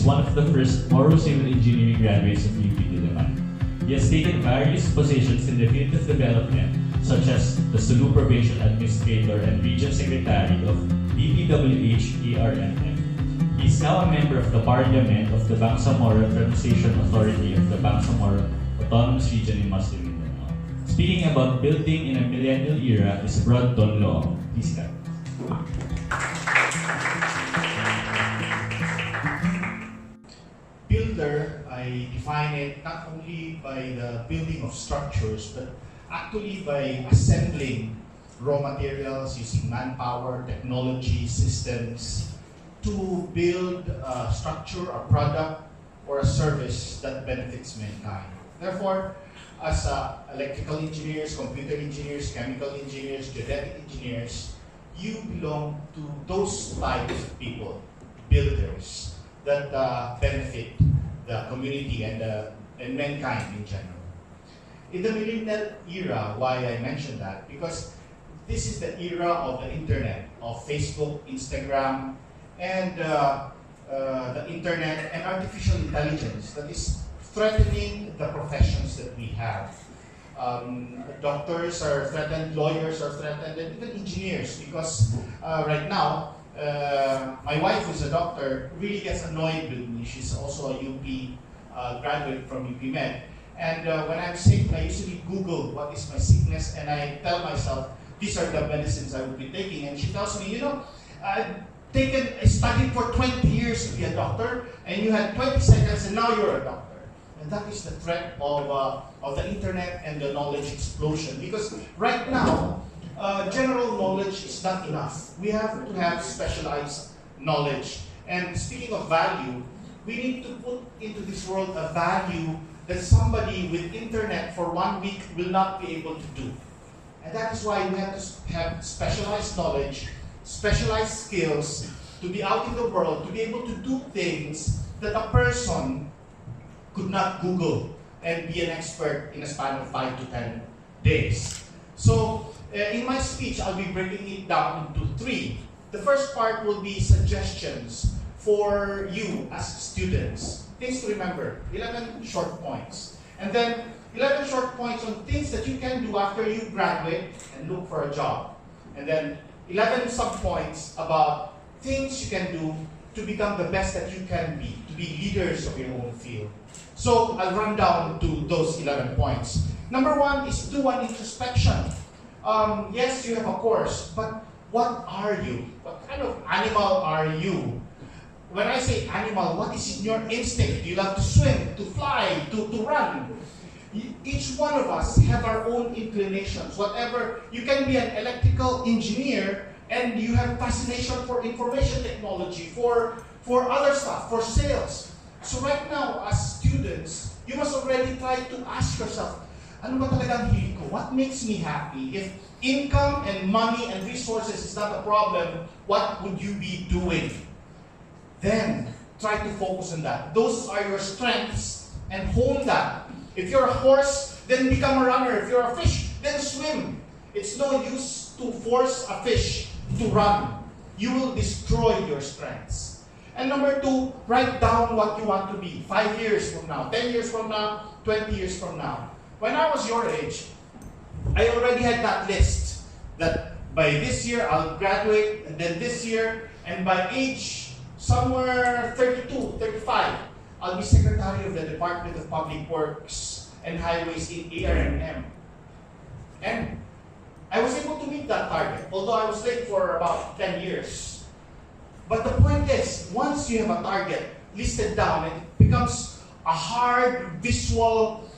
one of the first Moro Civil Engineering graduates of UP Diliman. He has taken various positions in the field of development, such as the Sulu Probation Administrator and Region Secretary of DPWH-ARNM. He is now a member of the Parliament of the Bangsamoro Transition Authority of the Bangsamoro Autonomous Region in Muslim Mindanao. Speaking about building in a millennial era is Brod Don Loong. Please stand. Builder, I define it not only by the building of structures, but actually by assembling raw materials using manpower, technology, systems to build a structure, a product, or a service that benefits mankind. Therefore, as electrical engineers, computer engineers, chemical engineers, genetic engineers, you belong to those types of people, builders, that benefit the community and mankind in general. In the Millennial Era, why I mentioned that? Because this is the era of the internet, of Facebook, Instagram, and the internet and artificial intelligence that is threatening the professions that we have. Doctors are threatened, lawyers are threatened, and even engineers, because right now, my wife, who's a doctor, really gets annoyed with me. She's also a UP graduate from UP Med. And when I'm sick, I usually Google what is my sickness, and I tell myself, these are the medicines I will be taking. And she tells me, you know, I studied for 20 years to be a doctor, and you had 20 seconds, and now you're a doctor. And that is the threat of the internet and the knowledge explosion. Because right now, general knowledge is not enough. We have to have specialized knowledge. And speaking of value, we need to put into this world a value that somebody with internet for 1 week will not be able to do. And that is why we have to have specialized knowledge, specialized skills, to be out in the world, to be able to do things that a person could not Google and be an expert in a span of 5 to 10 days. So, in my speech, I'll be breaking it down into 3. The first part will be suggestions for you as students. Things to remember, 11 short points. And then 11 short points on things that you can do after you graduate and look for a job. And then 11 sub-points about things you can do to become the best that you can be, to be leaders of your own field. So I'll run down to those 11 points. Number 1 is do an introspection. Yes, you have a course, but what are you? What kind of animal are you? When I say animal, what is in your instinct? Do you love to swim, to fly, to run? Each one of us have our own inclinations. Whatever, you can be an electrical engineer and you have fascination for information technology, for other stuff, for sales. So right now, as students, you must already try to ask yourself, ano ba talagang hilig ko? What makes me happy? If income and money and resources is not a problem, what would you be doing? Then, try to focus on that. Those are your strengths and hone that. If you're a horse, then become a runner. If you're a fish, then swim. It's no use to force a fish to run. You will destroy your strengths. And number 2, write down what you want to be 5 years from now, 10 years from now, 20 years from now. When I was your age, I already had that list that by this year I'll graduate, and then this year, and by age somewhere 32, 35, I'll be Secretary of the Department of Public Works and Highways in ARNM. And I was able to meet that target, although I was late for about 10 years. But the point is, once you have a target listed down, it becomes a hard visual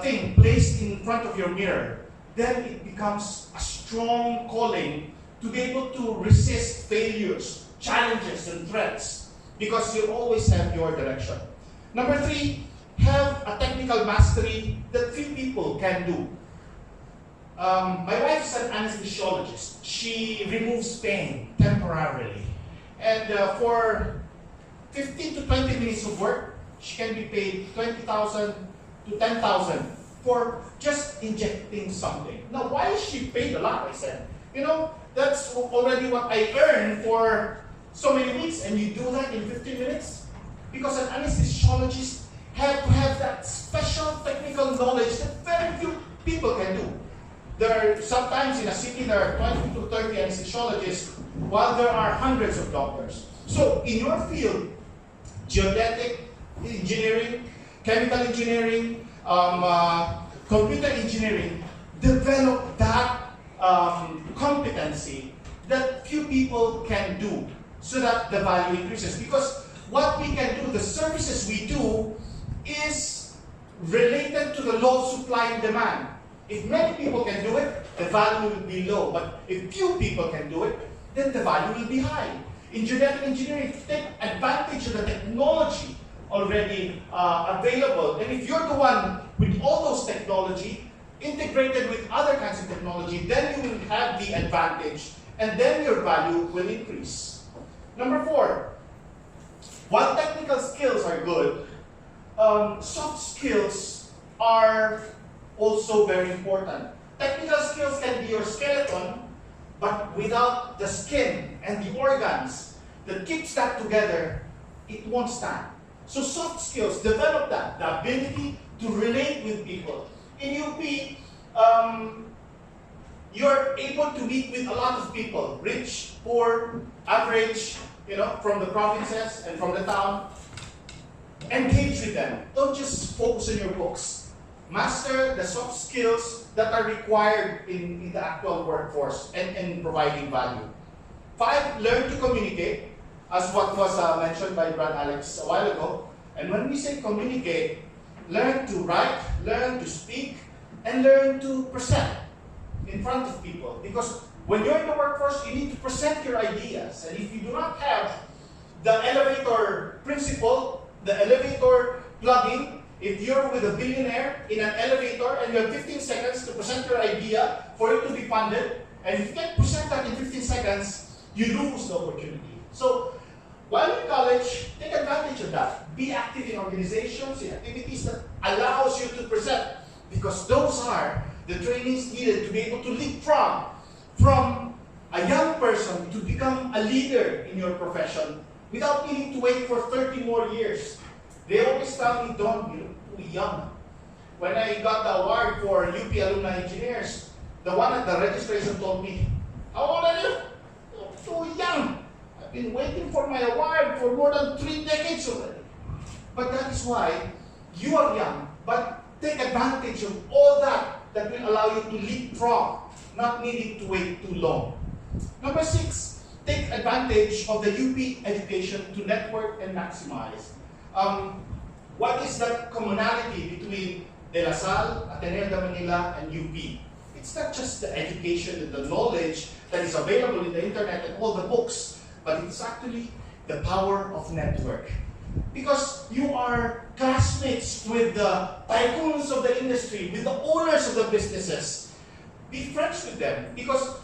thing placed in front of your mirror. Then it becomes a strong calling to be able to resist failures, challenges, and threats, because you always have your direction. Number 3, have a technical mastery that few people can do. My wife is an anesthesiologist. She removes pain temporarily. And for 15 to 20 minutes of work, she can be paid 20,000 to 10,000 for just injecting something. Now, why is she paid a lot? I said, you know, that's already what I earn for so many weeks, and you do that in 15 minutes? Because an anesthesiologist have to have that special technical knowledge that very few people can do. There are sometimes in a city there are 20 to 30 anesthesiologists, while there are hundreds of doctors. So in your field, geodetic engineering, chemical engineering, computer engineering, develop that competency that few people can do so that the value increases. Because what we can do, the services we do, is related to the law of supply and demand. If many people can do it, the value will be low. But if few people can do it, then the value will be high. In genetic engineering, take advantage of the technology already available. And if you're the one with all those technology, integrated with other kinds of technology, then you will have the advantage, and then your value will increase. Number 4, while technical skills are good, soft skills are also very important. Technical skills can be your skeleton, but without the skin and the organs that keeps that together, it won't stand. So soft skills, develop that, the ability to relate with people. In UP, you're able to meet with a lot of people, rich, poor, average, from the provinces and from the town. Engage with them. Don't just focus on your books. Master the soft skills that are required in the actual workforce and providing value. 5, learn to communicate, as what was mentioned by Brod Alex a while ago. And when we say communicate, learn to write, learn to speak, and learn to present in front of people. Because when you're in the workforce, you need to present your ideas. And if you do not have the elevator principle, the elevator plugin, if you're with a billionaire in an elevator and you have 15 seconds to present your idea for it to be funded, and if you can't present that in 15 seconds, you lose the opportunity. So while in college, take advantage of that. Be active in organizations, in activities that allows you to present, because those are the trainings needed to be able to leapfrog from a young person to become a leader in your profession without needing to wait for 30 more years. They always tell me, Don, you look too young. When I got the award for UP Alumni Engineers, the one at the registration told me, how old are you? You're too young. I've been waiting for my award for more than 3 decades already. But that is why you are young, but take advantage of all that will allow you to leapfrog, not needing to wait too long. Number 6, take advantage of the UP education to network and maximize. What is the commonality between De La Salle, Ateneo de Manila, and UP? It's not just the education and the knowledge that is available in the internet and all the books, but it's actually the power of network. Because you are classmates with the tycoons of the industry, with the owners of the businesses. Be friends with them, because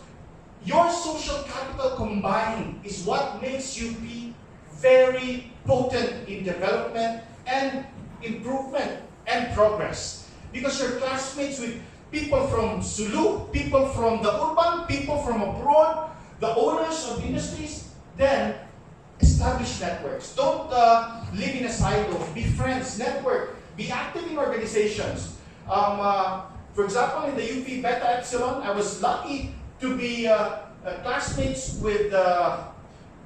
your social capital combined is what makes UP very potent in development and improvement and progress. Because you're classmates with people from Sulu, people from the urban, people from abroad, the owners of industries, then establish networks. Don't live in a silo. Be friends, network, be active in organizations. For example, in the UP Beta Epsilon, I was lucky to be classmates with the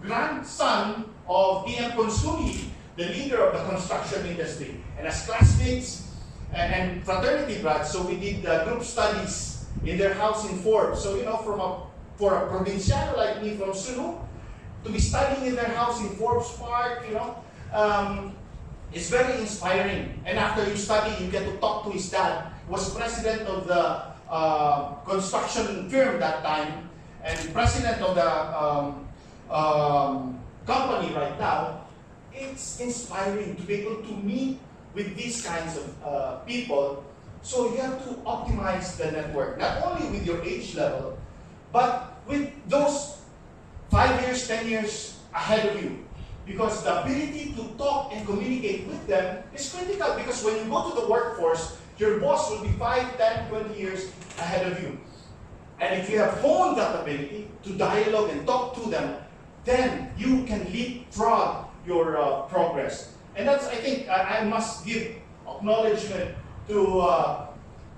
grandson of PM Consuni, the leader of the construction industry. And as classmates and fraternity brads, so we did group studies in their house in Forbes. So, for a provinciano like me from Sulu, to be studying in their house in Forbes Park, is very inspiring. And after you study, you get to talk to his dad, was president of the construction firm that time, and president of the company right now. It's inspiring to be able to meet with these kinds of people. So you have to optimize the network, not only with your age level, but with those 5 years, 10 years ahead of you. Because the ability to talk and communicate with them is critical, because when you go to the workforce, your boss will be 5, 10, 20 years ahead of you. And if you have honed that ability to dialogue and talk to them, then you can leapfrog your progress. And that's, I think, I must give acknowledgement to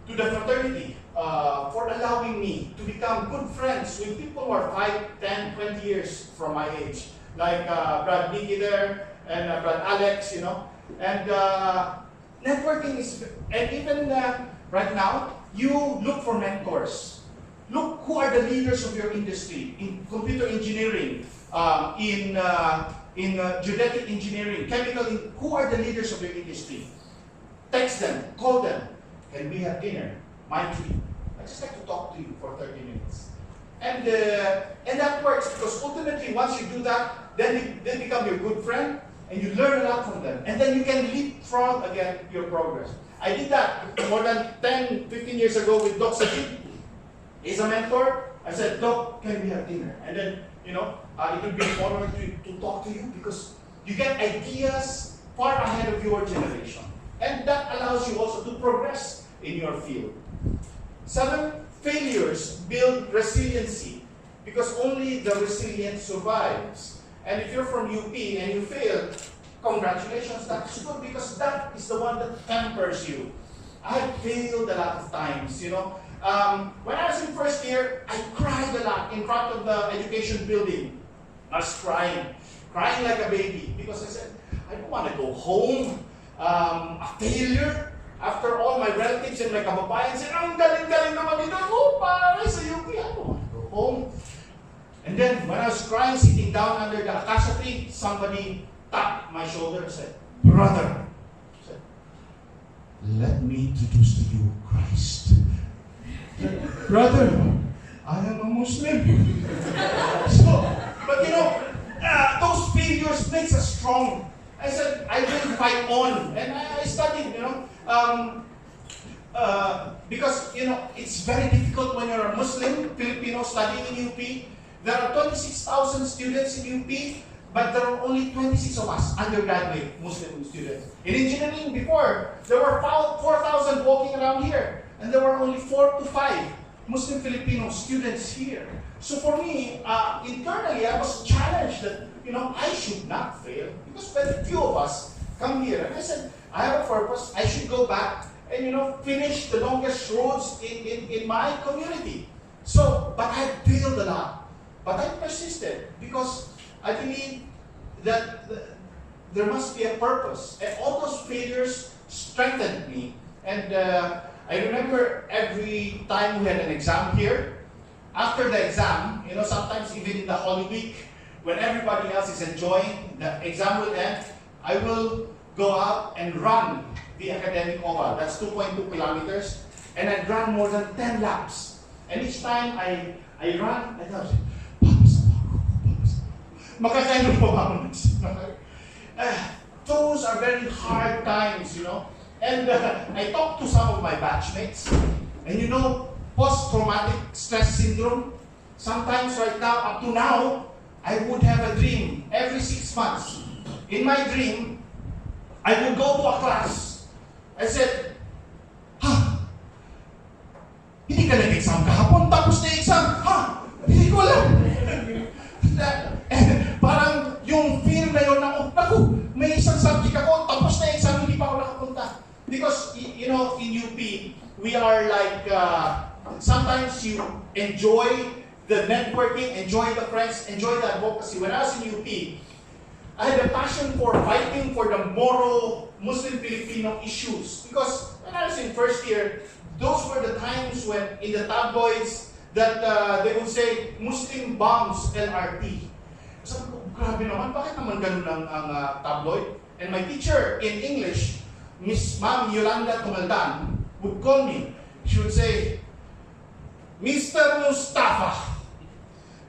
the fraternity for allowing me to become good friends with people who are 5, 10, 20 years from my age. Like Brad Nicky there, and Brod Alex, you know. And networking is, and even right now, you look for mentors. Look who are the leaders of your industry in computer engineering, in geodetic engineering, chemical. Who are the leaders of your industry? Text them, call them. Can we have dinner? My treat. I just like to talk to you for 30 minutes. And that works because ultimately, once you do that, then they become your good friend, and you learn a lot from them. And then you can leapfrog again your progress. I did that more than 10, 15 years ago with Doc Sajid. He's a mentor. I said, Doc, can we have dinner? And then, you know, it would be an honor to talk to you because you get ideas far ahead of your generation. And that allows you also to progress in your field. 7, failures build resiliency because only the resilient survives. And if you're from UP and you failed, congratulations, that's good because that is the one that tempers you. I failed a lot of times, you know. When I was in first year, I cried a lot in front of the education building. I was crying like a baby because I said, I don't want to go home a failure after all my relatives and my kababayan said, ang galing-galing naman dito, oh, para sa UP, I don't want to go home. And then, when I was crying, sitting down under the acacia tree, somebody tapped my shoulder and said, Brother, said, let me introduce to you Christ. Said, Brother, I am a Muslim. But you know, those failures makes us strong. I said, I will fight on. And I studied, you know, because, you know, it's very difficult when you're a Muslim, Filipino studying in UP. There are 26,000 students in UP, but there are only 26 of us, undergraduate Muslim students. In engineering before, there were 4,000 walking around here, and there were only 4 to 5 Muslim Filipino students here. So for me, internally, I was challenged that, you know, I should not fail, because very few of us come here. And I said, I have a purpose, I should go back and, you know, finish the longest roads in my community. So, but I failed a lot. But I persisted because I believe that there must be a purpose. And all those failures strengthened me. And I remember every time we had an exam here, after the exam, you know, sometimes even in the Holy Week, when everybody else is enjoying, the exam will end, I will go out and run the academic oval. That's 2.2 kilometers. And I'd run more than 10 laps. And each time I run, I thought, those are very hard times, you know. And I talked to some of my batchmates, and you know, post-traumatic stress syndrome, sometimes right now, up to now, I would have a dream every 6 months. In my dream, I would go to a class. I said, hindi ka nag-exam kahapon, tapos na exam, hindi ko alam. Parang yung fear na yun na, naku, may isang subject ako, tapos na exam, hindi pa ako nakapunta. Because, you know, in UP, we are like, sometimes you enjoy the networking, enjoy the friends, enjoy the advocacy. When I was in UP, I had a passion for fighting for the moral Muslim-Filipino issues. Because when I was in first year, those were the times when, in the tabloids, that they would say, Muslim bombs LRT. Sabi ko, grabe naman, bakit naman ganun ang tabloid? And my teacher in English, Miss Ma'am Yolanda Tumaldan, would call me. She would say, Mr. Mustafa,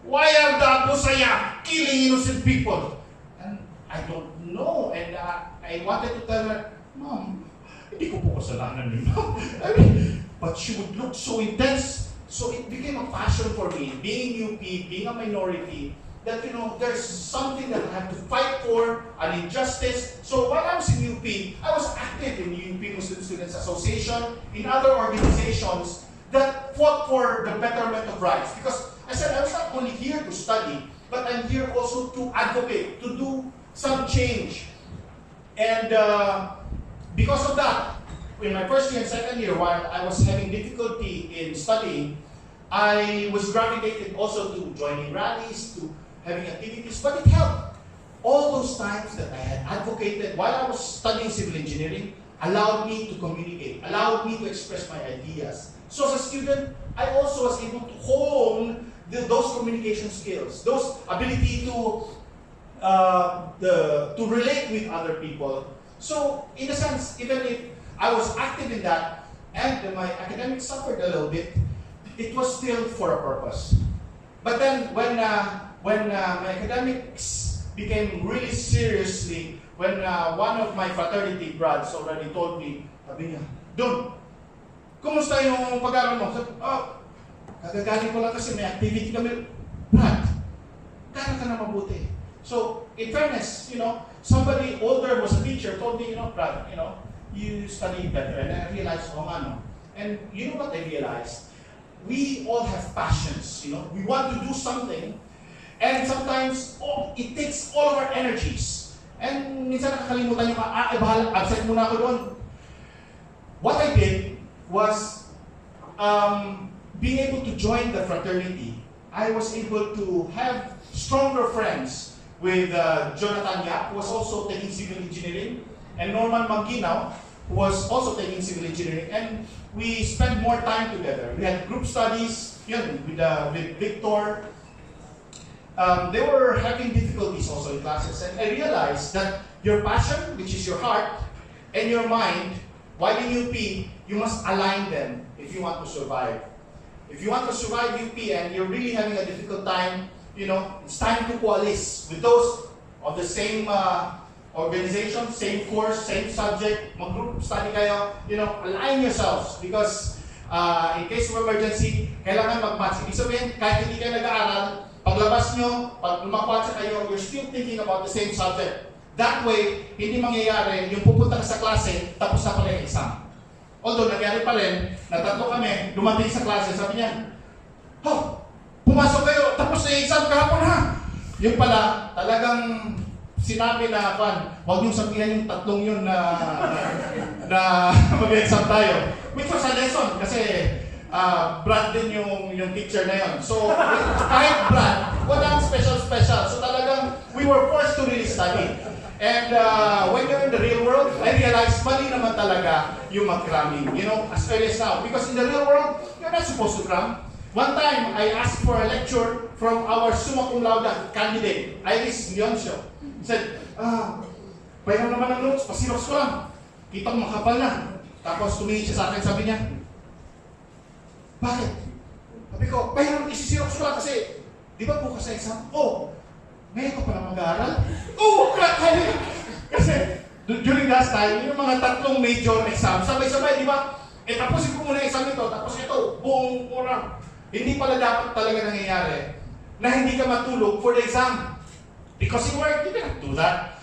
why are the Abu Sayyaf killing innocent people? And I don't know. And I wanted to tell her, Ma'am, hindi ko po kasalanan yun. I mean, but she would look so intense. So it became a passion for me, being UP, being a minority, that, you know, there's something that I have to fight for, an injustice. So while I was in UP, I was active in UP Muslim Students Association, in other organizations that fought for the betterment of rights. Because I said I was not only here to study, but I'm here also to advocate, to do some change. And because of that, in my first year and second year, while I was having difficulty in studying, I was gravitated also to joining rallies, to having activities, but it helped. All those times that I had advocated while I was studying civil engineering allowed me to communicate, allowed me to express my ideas. So as a student, I also was able to hone those communication skills, those ability to relate with other people. So in a sense, even if I was active in that and my academics suffered a little bit, it was still for a purpose. But then when my academics became really seriously, when one of my fraternity brods already told me, sabi niya, Don, kumusta yung pag-aaral mo? Sabi, kagagaling ko lang kasi may activity kami. Brad, kaya ka na mabuti. So, in fairness, somebody older was a teacher, told me, Brad, you study better. And I realized, And you know what I realized? We all have passions, We want to do something. And sometimes, it takes all of our energies. And minsan nakakalimutan yung, absent muna ako doon. What I did was, being able to join the fraternity, I was able to have stronger friends with Jonathan Yap, who was also taking civil engineering, and Norman Manginaw, who was also taking civil engineering. And we spent more time together. We had group studies with Victor. They were having difficulties also in classes, and I realized that your passion, which is your heart, and your mind, while in UP, you must align them if you want to survive. If you want to survive UP and you're really having a difficult time, it's time to coalesce with those of the same organization, same course, same subject, mag-group study kayo, align yourselves because in case of emergency, kailangan mag-match. Ibig sabihin, kahit hindi kayo nag-aaral, paglabas nyo, pag lumakwatsa kayo, you're still thinking about the same subject. That way, hindi mangyayari yung pupunta ka sa klase, tapos na pala yung exam. Although, nangyari pa rin, na tatlo kami, dumating sa klase, sabi niya, pumasok kayo, tapos na yung exam kahapon ha! Yung pala, talagang sinabi na, huwag niyong sabihan yung tatlong yun na mag-exam tayo. Which was a lesson, kasi Brad din yung teacher na yun. So, kahit Brad, walang special. So talagang, we were forced to really study. And when you're in the real world, I realized mali naman talaga yung mag-cramming, as early as now. Because in the real world, you're not supposed to cram. One time, I asked for a lecture from our summa cum laude candidate, Iris Leoncio. He said, pahiram naman ng notes, pasirox ko lang. Kitang makapal na. Tapos tumingin siya sa akin, sabi niya, bakit? Sabi ko, pahiram, isisirox ko lang kasi, di ba bukas sa exam? Ngayon ko pala mag-aaral? Kasi, during that time, yung mga tatlong major exam, sabay-sabay, di ba? Tapusin ko muna exam ito, tapos ito, buong muna. Hindi pala dapat talaga nangyayari na hindi ka matulog for the exam. Because in work, you cannot do that.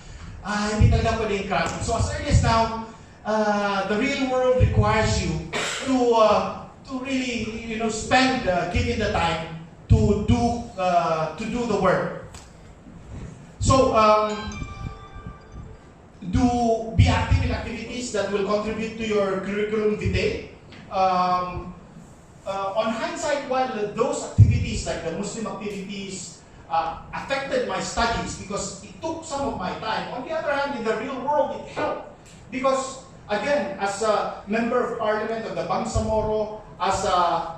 Hindi talaga pwede yung cramming. So as early as now, the real world requires you to really, spend, giving the time to do the work. So, be active in activities that will contribute to your curriculum vitae. On hindsight, while those activities, like the Muslim activities, affected my studies because it took some of my time. On the other hand, in the real world, it helped. Because, again, as a member of parliament of the Bangsamoro, as a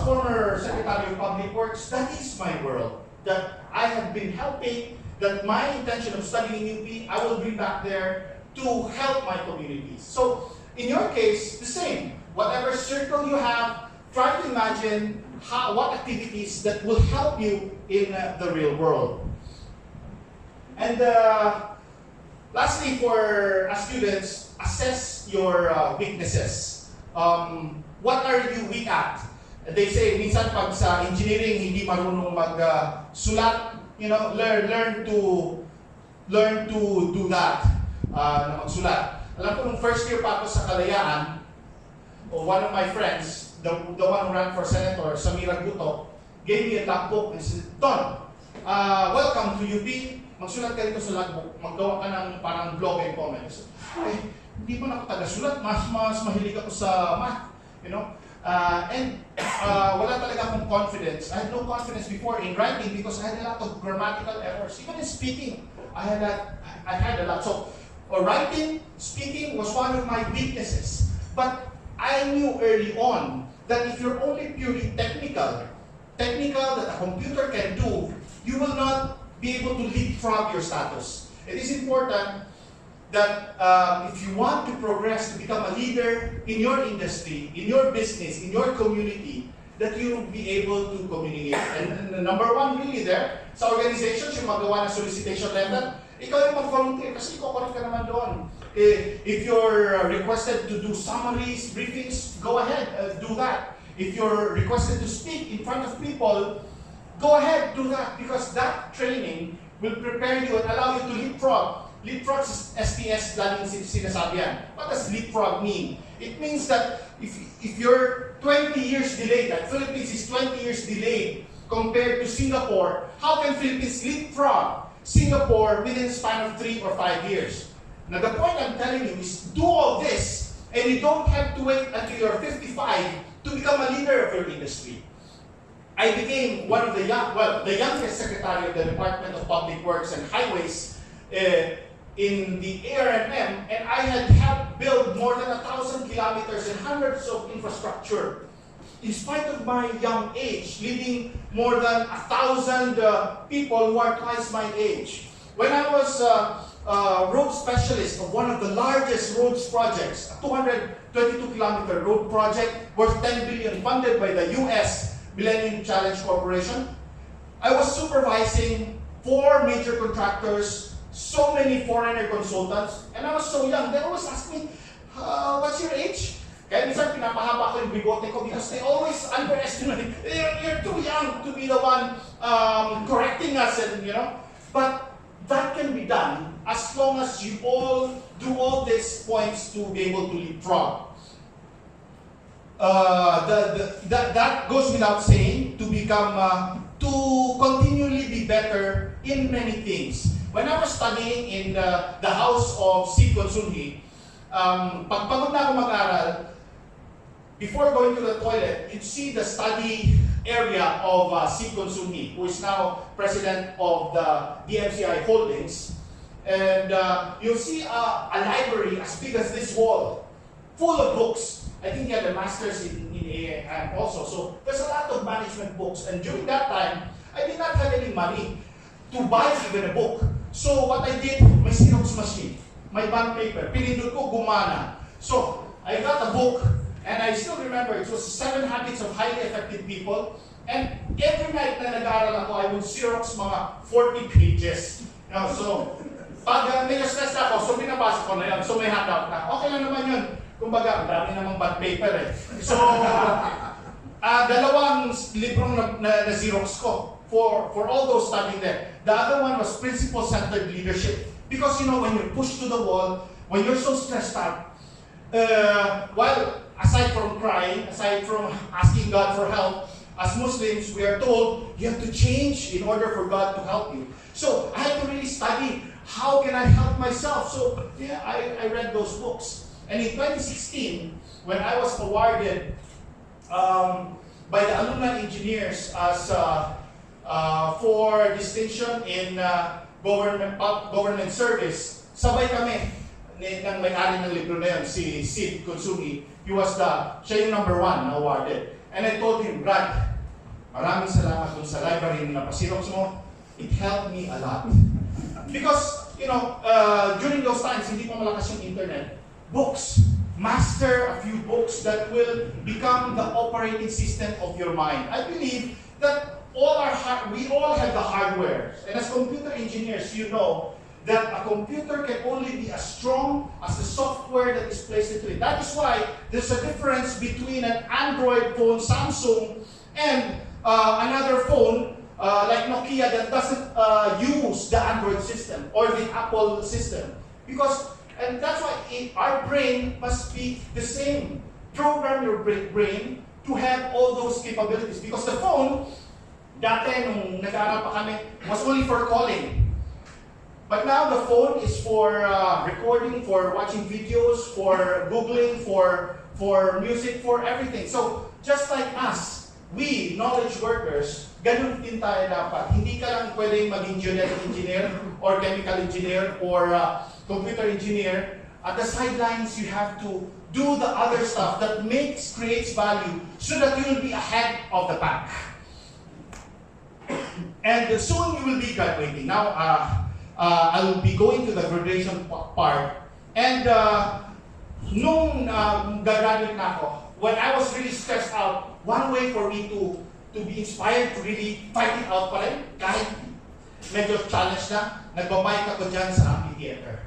former Secretary of Public Works, that is my world. That I have been helping, that my intention of studying in UP, I will bring back there to help my communities. So, in your case, the same. Whatever circle you have, try to imagine what activities that will help you in the real world. And lastly, for students, assess your weaknesses. What are you weak at? They say, minsan pag sa engineering, hindi marunong mag-sulat, learn to do that, na magsulat. Alam ko, nung first year pa ako sa Kalayaan, one of my friends, the one who ran for senator, Samira Guto, gave me a logbook and said, Don, welcome to UP. magsulat ka dito sa logbook, maggawa ka ng parang blog and comments. Ay, hindi mo na ako taga-sulat, mas mahilig ako sa math, you know? Wala talaga akong confidence. I had no confidence before in writing because I had a lot of grammatical errors. Even in speaking, I had a lot. So, writing, speaking was one of my weaknesses. But I knew early on that if you're only purely technical that a computer can do, you will not be able to leapfrog your status. It is important that if you want to progress, to become a leader in your industry, in your business, in your community, that you will be able to communicate. And the number one really there, sa organizations, yung magawa ng solicitation letter, ikaw yung mag-volunteer kasi iko-correct ka naman doon. If you're requested to do summaries, briefings, go ahead, do that. If you're requested to speak in front of people, go ahead, do that. Because that training will prepare you and allow you to leapfrog. Leapfrog is STS, laging sinasabi yan. What does leapfrog mean? It means that if you're 20 years delayed, that Philippines is 20 years delayed compared to Singapore, how can Philippines leapfrog Singapore within a span of 3 or 5 years? Now the point I'm telling you is do all this and you don't have to wait until you're 55 to become a leader of your industry. I became one of the youngest secretary of the Department of Public Works and Highways in the ARMM, and I had helped build more than 1,000 kilometers and hundreds of infrastructure. In spite of my young age, leading more than 1,000 people who are twice my age. When I was road specialist of one of the largest roads projects, a 222-kilometer road project worth $10 billion funded by the US Millennium Challenge Corporation, I was supervising 4 major contractors, so many foreigner consultants, and I was so young. They always ask me, what's your age? Kaya minsan pinapahaba ko yung bigote ko because they always underestimate. You're too young to be the one correcting us, and you know. But that can be done as long as you all do all these points to be able to leapfrog. That goes without saying, to become, to continually be better in many things. When I was studying in the house of Sid Consunhi, pagpagod na ako mag-aral, before going to the toilet, you'd see the study area of Sid Consunhi, who is now president of the DMCI Holdings. And you'll see a library as big as this wall, full of books. I think he had a master's in AM also. So there's a lot of management books. And during that time, I did not have any money to buy even a book. So what I did, my Xerox machine, my bond paper, pinindot ko, gumana. So I got a book, and I still remember it was 7 Habits of Highly Effective People. And every night na nag-aaral ako, I would Xerox mga 40 pages. You know, so pag medyo stressed ako, so binabasa ko na yun. So may handout na. Okay lang naman yun. Kumbaga, ang dami namang bond paper eh. So, dalawang librong na Xerox ko for all those studying there. The other one was principle-centered leadership. Because you know, when you're pushed to the wall, when you're so stressed out, while aside from crying, aside from asking God for help, as Muslims, we are told you have to change in order for God to help you. So I had to really study, how can I help myself? So yeah, I read those books. And in 2016, when I was awarded by the Alumni engineers as for distinction in government service, sabay kami ng may-ari ng libro na yun, si Sid Consunhi. Siya yung #1 na awarded. And I told him, Brad, maraming salamat dun sa library na napasirox mo. It helped me a lot. Because, you know, during those times, hindi pa malakas yung internet. Books. Master a few books that will become the operating system of your mind. I believe that we all have the hardware. And as computer engineers, you know that a computer can only be as strong as the software that is placed into it. That is why there's a difference between an Android phone, Samsung, and another phone like Nokia that doesn't use the Android system or the Apple system. And that's why our brain must be the same. Program your brain to have all those capabilities. Because the phone, dati nung nag-aaral pa kami, was only for calling. But now the phone is for recording, for watching videos, for Googling, for music, for everything. So just like us, we, knowledge workers, ganun din tayo dapat. Hindi ka lang pwedeng maging genetic engineer or chemical engineer or computer engineer. At the sidelines, you have to do the other stuff that creates value so that you will be ahead of the pack. And soon you will be graduating. Now, I will be going to the graduation part. And nung gagraduate na ako, when I was really stressed out, one way for me to be inspired to really fight it out pa rin, kahit medyo challenge na, nagbabayad ako dyan sa amphitheater.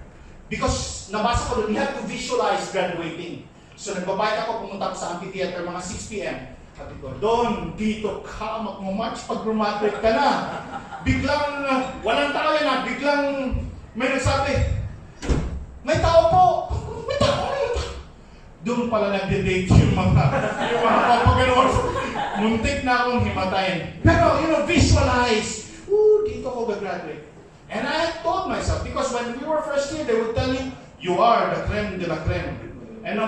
Because nabasa ko doon, you have to visualize graduating. So nagbabayad ako, pumunta ako sa amphitheater mga 6 p.m. Sabi ko, Don, dito ka, mag-march pag graduate ka na. Biglang, walang tao yan na, biglang may nagsabi, may tao po! May tao! Doon pala nag-date yung mga papaganoon. Muntik na akong himatayin. Pero, visualize. Dito ako gagraduate. And I told myself, because when we were first year, they would tell you, you are the creme de la creme. And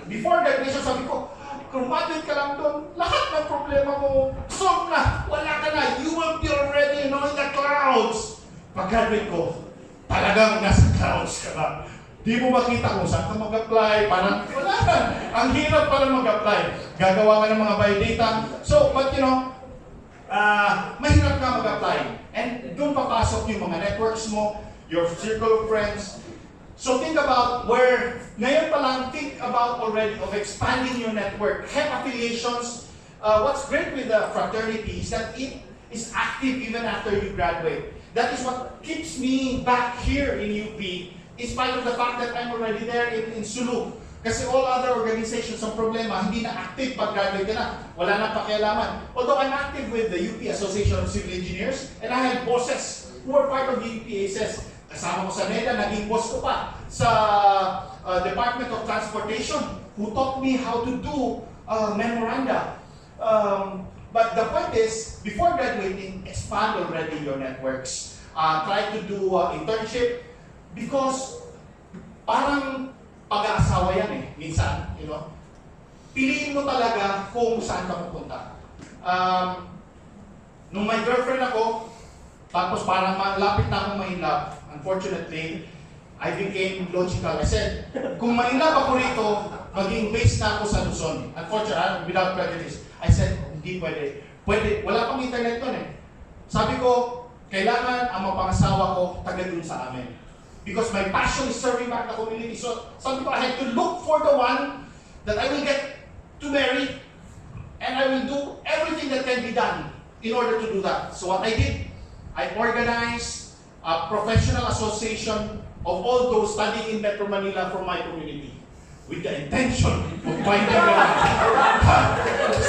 before graduation, sabi ko, graduate ka lang doon, lahat ng problema mo, solve na, wala ka na, you will be already in the clouds. Pag-graduate ko, talagang nasa clouds ka na. Di mo makita kung saan ka mag-apply, parang wala na. Ang hirap pala mag-apply. Gagawa ka ng mga biodata. So, but mahirap ka mag-apply. And doon papasok yung mga networks mo, your circle of friends. So think about ngayon pa lang, think about already of expanding your network. Have affiliations. What's great with the fraternity is that it is active even after you graduate. That is what keeps me back here in UP, in spite of the fact that I'm already there in Sulu. Kasi all other organizations, ang problema, hindi na active pag graduate ka na. Wala na pakialaman. Although I'm active with the UP Association of Civil Engineers, and I have bosses who are part of the UP ASS. Kasama ko sa NEDA, naging boss ko pa sa Department of Transportation, who taught me how to do memoranda. But the point is, before graduating, expand already your networks. Try to do internship, because parang pag-aasawa yan minsan, Piliin mo talaga kung saan ka pupunta. Nung may girlfriend ako, tapos parang malapit na akong ma-inlove, unfortunately, I became logical. I said, kung ma-inlove ako rito, maging base na ako sa Luzon. Unfortunately, without prejudice. I said, hindi pwede. Wala pang internet doon Sabi ko, kailangan ang mapangasawa ko taga dun sa amin. Because my passion is serving back the community. So, sabi ko, I had to look for the one that I will get to marry, and I will do everything that can be done in order to do that. So what I did, I organized a professional association of all those studying in Metro Manila from my community, with the intention of finding the one.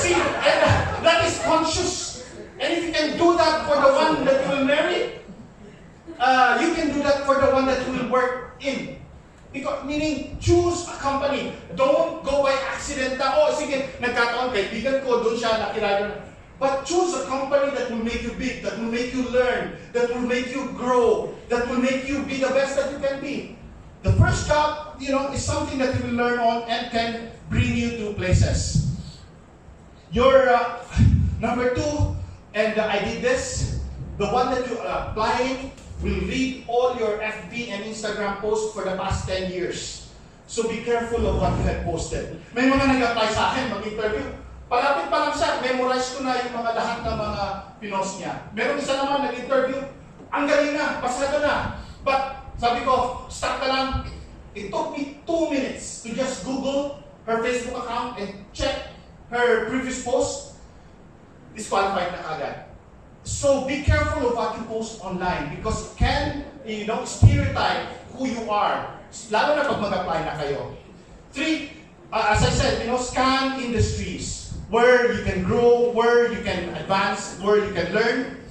See, and that is conscious. And if you can do that for the one that you will marry, you can do that for the one that you will work in. Because, meaning, choose a company. Don't go by accident na, sige, nagkataon, kaibigan ko, doon siya nakilala. But choose a company that will make you big, that will make you learn, that will make you grow, that will make you be the best that you can be. The first job, is something that you will learn on and can bring you to places. Your number 2, and I did this, the one that you are applying will read all your FB and Instagram posts for the past 10 years. So be careful of what you have posted. May mga nag-apply sa akin, mag-interview. Palapit pa lang siya, memorize ko na yung mga lahat ng mga pinost niya. Meron isa naman nag-interview, ang galing na, pasado na. But sabi ko, stop ka lang. It took me 2 minutes to just Google her Facebook account and check her previous post. Disqualified na agad. So be careful of what you post online, because it can, stereotype who you are. Lalo na pag mag-apply na kayo. 3, as I said, scan industries where you can grow, where you can advance, where you can learn.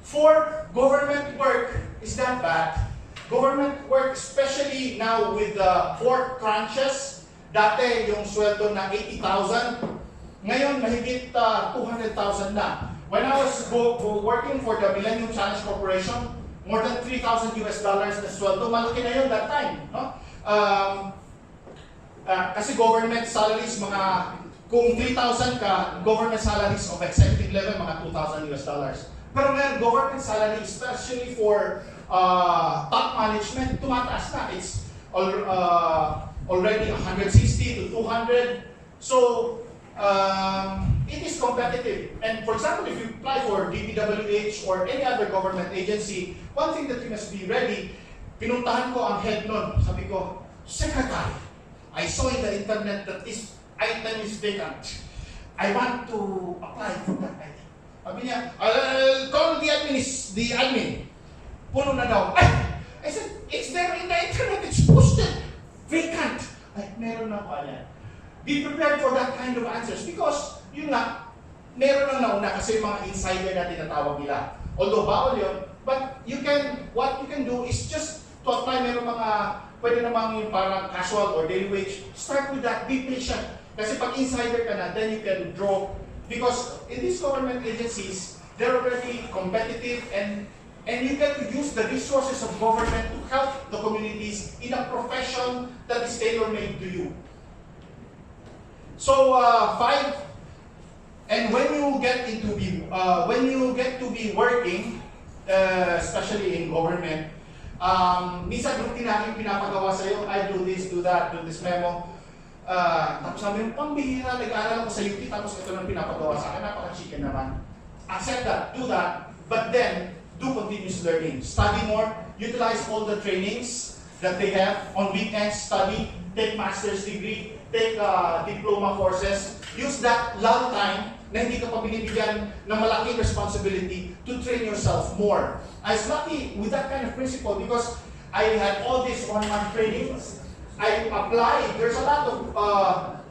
4, government work is not bad. Government work, especially now with the 4 tranches. Dati yung sweldo na 80,000, ngayon mahigit 200,000 na. When I was working for the Millennium Challenge Corporation, more than $3,000 na sweldo, malaki na yun that time. No? Kasi government salaries, kung 3,000 ka, government salaries of executive level, mga $2,000. Pero ngayon, government salary, especially for top management, tumataas na. It's already 160 to 200. So, it is competitive. And for example, if you apply for DPWH or any other government agency, one thing that you must be ready, pinuntahan ko ang head nun. Sabi ko, Secretary, I saw in the internet that this item is vacant. I want to apply for that item. Sabi niya, I'll call the admin. Puno na daw. I said, it's there in the internet, it's posted. Vacant. Ay, meron na pa yan. Be prepared for that kind of answers because, yun nga, meron lang nauna kasi yung mga insider na tinatawag nila. Although bawal yun, but what you can do is just to apply, meron mga, pwede namang yung parang casual or daily wage. Start with that, be patient. Kasi pag insider ka na, then you can draw. Because in these government agencies, they're already competitive and you get to use the resources of government to help the communities in a profession that is tailor-made to you. So, 5, and when you get to be working, especially in government, minsan routine namin pinapagawa sa'yo, I do this, do that, do this memo. Tapos sabi mo, pambihira, nag-aaral ako sa UP, tapos ito lang pinapagawa sa akin, napaka-chicken naman. Accept that, do that, but then, do continuous learning. Study more, utilize all the trainings that they have. On weekends, study, take master's degree, take diploma courses. Use that long time na hindi ka pa binibigyan ng malaking responsibility to train yourself more. I was lucky with that kind of principle because I had all these one-month trainings. I applied. There's a lot of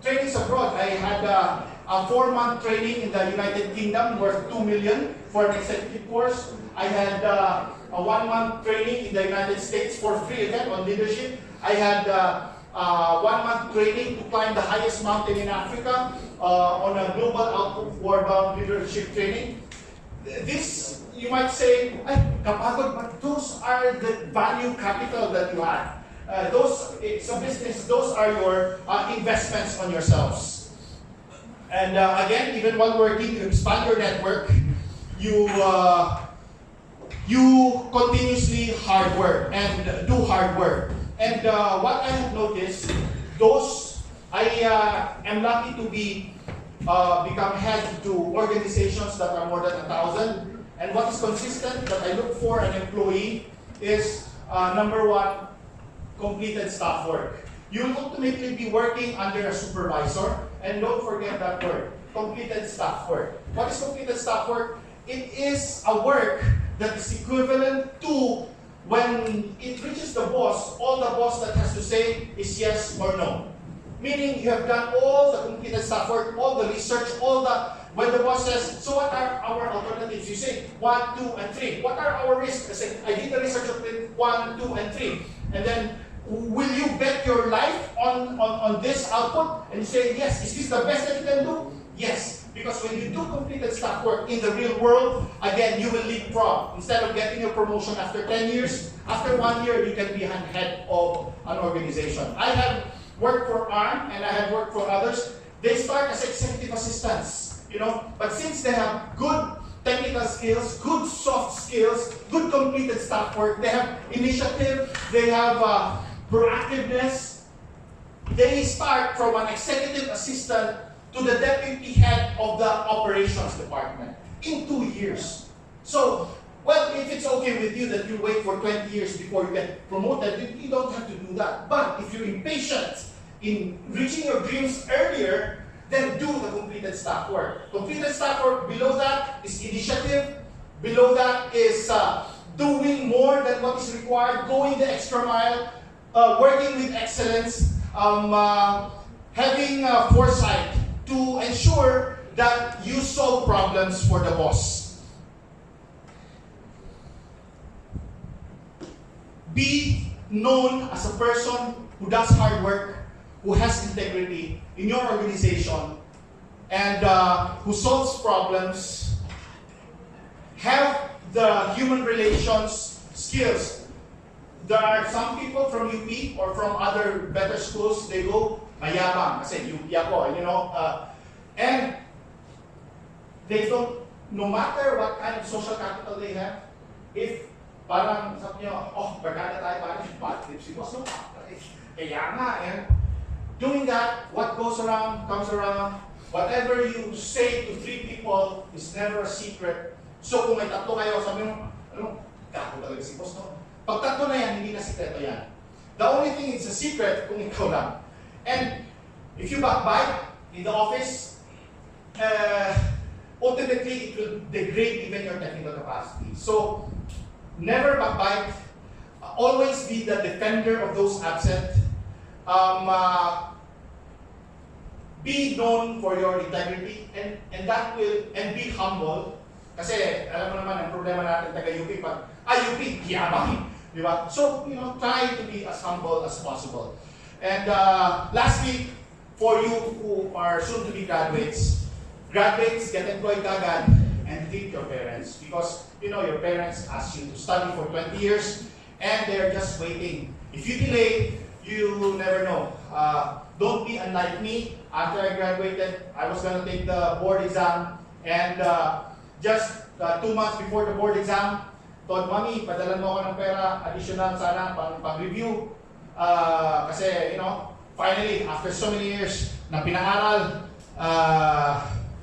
trainings abroad. I had a 4-month training in the United Kingdom worth $2 million for an executive course. I had a 1-month training in the United States for free again on leadership. I had 1-month training to climb the highest mountain in Africa on a global outward-bound leadership training. This, you might say, ay, kapagod, but those are the value capital that you have. It's a business, those are your investments on yourselves. And again, even while working, you expand your network, you continuously hard work and do hard work. And what I have noticed, I am lucky to become head to organizations that are more than 1,000. And what is consistent that I look for an employee is number 1, completed staff work. You'll ultimately be working under a supervisor, and don't forget that word, completed staff work. What is completed staff work? It is a work that is equivalent to when it reaches the boss, all the boss that has to say is yes or no. Meaning you have done all the completed staff work, all the research, when the boss says, so what are our alternatives? You say 1, 2, and 3. What are our risks? I say, I did the research of 1, 2, and 3. And then, will you bet your life on this output? And you say, yes. Is this the best that you can do? Yes. Because when you do completed staff work in the real world, again, you will leapfrog. Instead of getting your promotion after 10 years, after 1 year, you can be head of an organization. I have worked for ARM and I have worked for others. They start as executive assistants, but since they have good technical skills, good soft skills, good completed staff work, they have initiative, they have proactiveness, they start from an executive assistant to the deputy head of the operations department in 2 years. So, well, if it's okay with you that you wait for 20 years before you get promoted, you don't have to do that. But if you're impatient in reaching your dreams earlier, then do the completed staff work. Completed staff work, below that is initiative, below that is doing more than what is required, going the extra mile, working with excellence, having foresight to ensure that you solve problems for the boss. Be known as a person who does hard work, who has integrity in your organization, and who solves problems. Have the human relations skills. There are some people from UP or from other better schools, they go, mayabang, kasi UP ako, you know, and they don't, no matter what kind of social capital they have, if parang sabi nyo, oh, barkada tayo, parang bad tips, si boss, no, kaya nga, and doing that, what goes around, comes around, whatever you say to 3 people is never a secret. So kung may 3 kayo, sabi mo, ano, kako talaga si boss, no? Pag 3 na yan, hindi na sikreto yan. The only thing it's a secret kung ikaw lang. And if you backbite in the office, ultimately it will degrade even your technical capacity. So never backbite. Always be the defender of those absent. Be known for your integrity and that will, and be humble. Kasi alam mo naman ang problema natin taga-UP pag UP, yabang. Diba? So, you know, try to be as humble as possible. And lastly, for you who are soon to be graduates, get employed agad and treat your parents. Because, you know, your parents asked you to study for 20 years and they're just waiting. If you delay, you never know. Don't be unlike me. After I graduated, I was going to take the board exam and just 2 months before the board exam, told, Mami, padalan mo ako ng pera, additional sana, pang-review. Kasi, you know, finally, after so many years na pinaaral,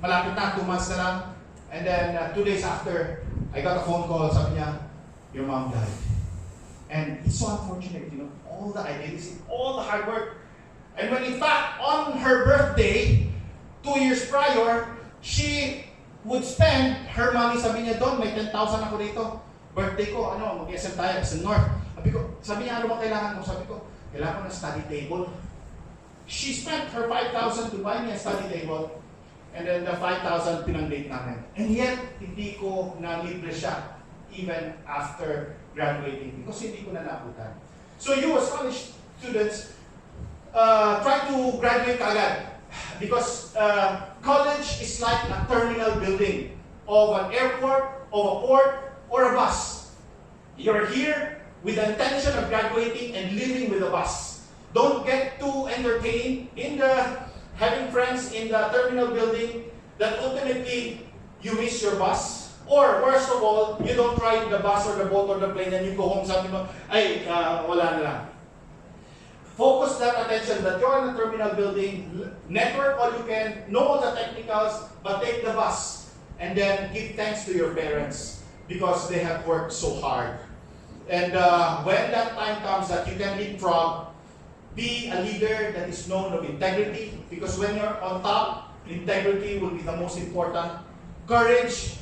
malapit na, 2 months na lang. And then, 2 days after, I got a phone call, sabi niya, your mom died. And it's so unfortunate, you know, all the idealism, all the hard work. And when in fact, on her birthday, 2 years prior, she would spend her money, sabi niya, Don, may 10,000 ako dito. Birthday ko, ano, mag-SM tayo, SM North. Sabi niya, ano ba kailangan mo? Sabi ko, kailangan ko ng study table. She spent her 5,000 to buy me a study table. And then the 5,000 pinang-date namin. And yet, hindi ko na-libre siya even after graduating because hindi ko na naabutan. So you as college students, try to graduate agad because college is like a terminal building of an airport, of a port, or a bus. You're here with the intention of graduating and leaving with a bus. Don't get too entertained in the having friends in the terminal building that ultimately you miss your bus. Or worst of all, you don't ride the bus or the boat or the plane and you go home sabi mo, ay, wala na lang. Focus that attention that you're in the terminal building, network all you can, know all the technicals, but take the bus and then give thanks to your parents because they have worked so hard. And when that time comes that you can leapfrog, be a leader that is known of integrity because when you're on top, integrity will be the most important. Courage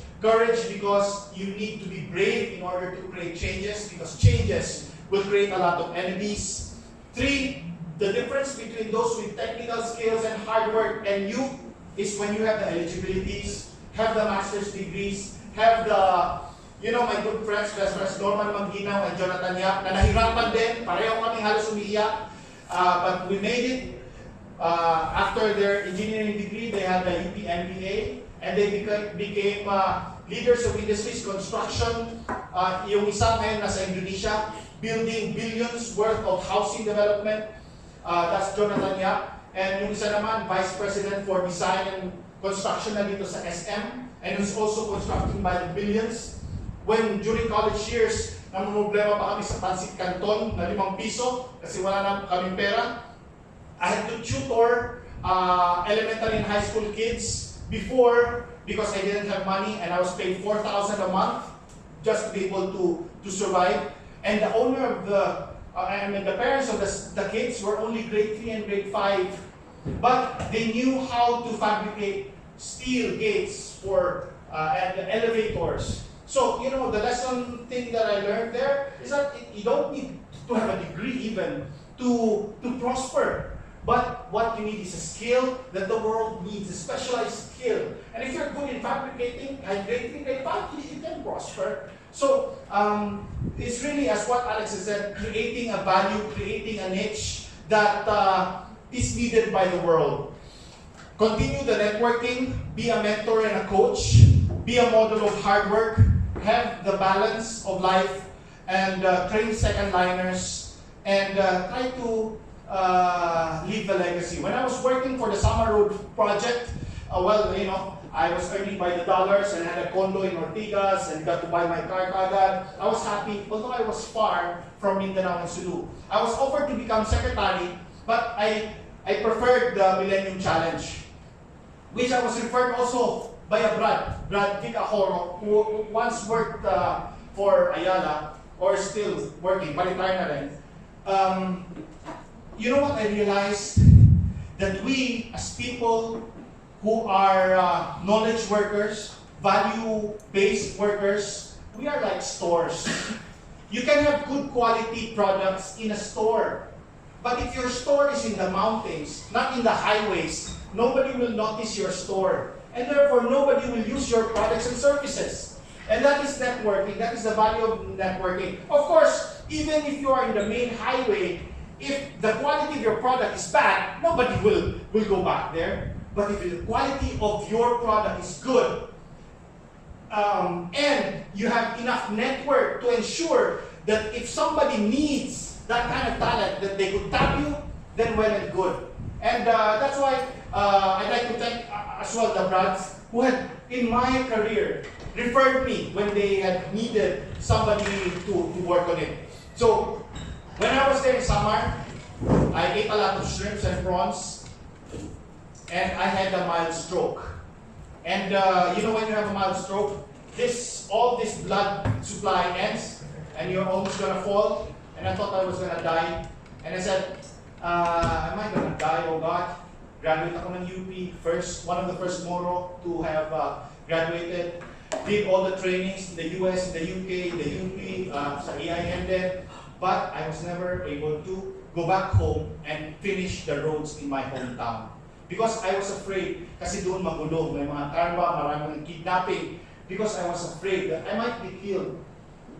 because you need to be brave in order to create changes because changes will create a lot of enemies. 3, the difference between those with technical skills and hard work and you is when you have the eligibilities, have the master's degrees, have the, you know, my good friends, best friends, Norman Mangginaw and Jonathan Yap, na nahirapan din, pareho kami halos umiiyak, but we made it. After their engineering degree, they had the UP MBA, and they became leaders of industries, construction. Yung isa ngayon nasa Indonesia, building billions worth of housing development. That's Jonathan Yap. And yung isa naman, Vice President for Design and Construction na dito sa SM, and who's also constructing by the billions. When during college years, namumroblema pa kami sa Pansit Canton na 5 piso kasi wala na kaming pera. I had to tutor elementary and high school kids before because I didn't have money and I was paid 4,000 a month just to be able to survive. And the owner of the parents of the kids were only grade 3 and grade 5, but they knew how to fabricate steel gates for and elevators. So, you know, the lesson thing that I learned there is that you don't need to have a degree even to prosper. But what you need is a skill that the world needs, a specialized skill. And if you're good in fabricating, grade 3, grade 5, you can prosper. So, it's really, as what Alex has said, creating a value, creating a niche that is needed by the world. Continue the networking, be a mentor and a coach, be a model of hard work, have the balance of life, and train second liners, and try to leave the legacy. When I was working for the Summer Road project, well, you know, I was earning by the dollars and had a condo in Ortigas and got to buy my car kagad. I was happy, although I was far from Mindanao and Sulu. I was offered to become secretary, but I preferred the Millennium Challenge, which I was referred also by a Brod Vic Ahoro, who once worked for Ayala, or still working, palitar na rin. You know what I realized? That we, as people who are knowledge workers, value-based workers, we are like stores. You can have good quality products in a store. But if your store is in the mountains, not in the highways, nobody will notice your store. And therefore, nobody will use your products and services. And that is networking. That is the value of networking. Of course, even if you are in the main highway, if the quality of your product is bad, nobody will go back there. But if the quality of your product is good, and you have enough network to ensure that if somebody needs that kind of talent, that they could tap you, then well and good. And that's why I'd like to thank as well the Brods who had, in my career, referred me when they had needed somebody to work on it. So, when I was there in Samar, I ate a lot of shrimps and prawns, and I had a mild stroke. And you know when you have a mild stroke, all this blood supply ends, and you're almost gonna fall. And I thought I was gonna die. And I said, am I gonna die, oh God? Graduate ako ng UP, one of the first Moro to have graduated. Did all the trainings in the US, in the UK, the UP, sa EIN din. But I was never able to go back home and finish the roads in my hometown. Because I was afraid, kasi doon magulo, may mga karma, maraming kidnapping. Because I was afraid that I might be killed.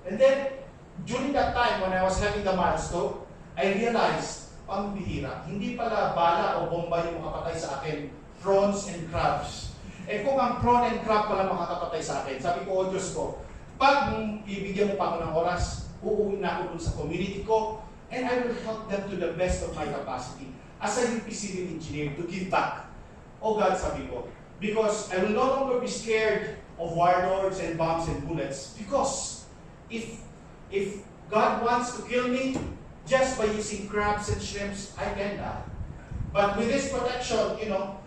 And then, during that time when I was having the milestone, I realized, ang bihira, hindi pala bala o bomba yung makapatay sa akin, prawns and crabs. Eh kung ang prawn and crab pala makakapatay sa akin, sabi ko, oh Diyos ko, pag ibigyan mo pa ako ng oras, uuwi na ako dun sa community ko, and I will help them to the best of my capacity as a UP civil engineer to give back. Oh God, sabi ko, because I will no longer be scared of warlords and bombs and bullets, because if God wants to kill me, just by using crabs and shrimps, I can die. But with this protection, you know,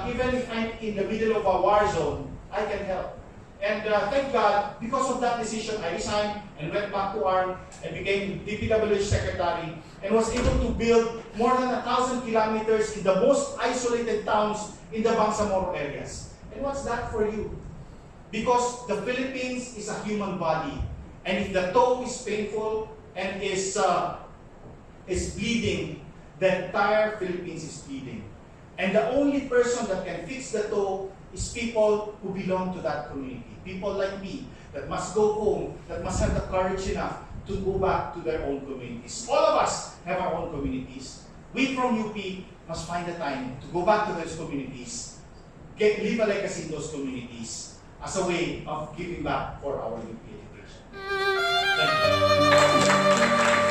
even if I'm in the middle of a war zone, I can help. And thank God, because of that decision, I resigned and went back to ARM and became DPWH Secretary and was able to build more than 1,000 kilometers in the most isolated towns in the Bangsamoro areas. And what's that for you? Because the Philippines is a human body. And if the toe is painful and is bleeding, the entire Philippines is bleeding. And the only person that can fix the toe is people who belong to that community. People like me that must go home, that must have the courage enough to go back to their own communities. All of us have our own communities. We from UP must find the time to go back to those communities, leave a legacy in those communities as a way of giving back for our UP education. Thank you.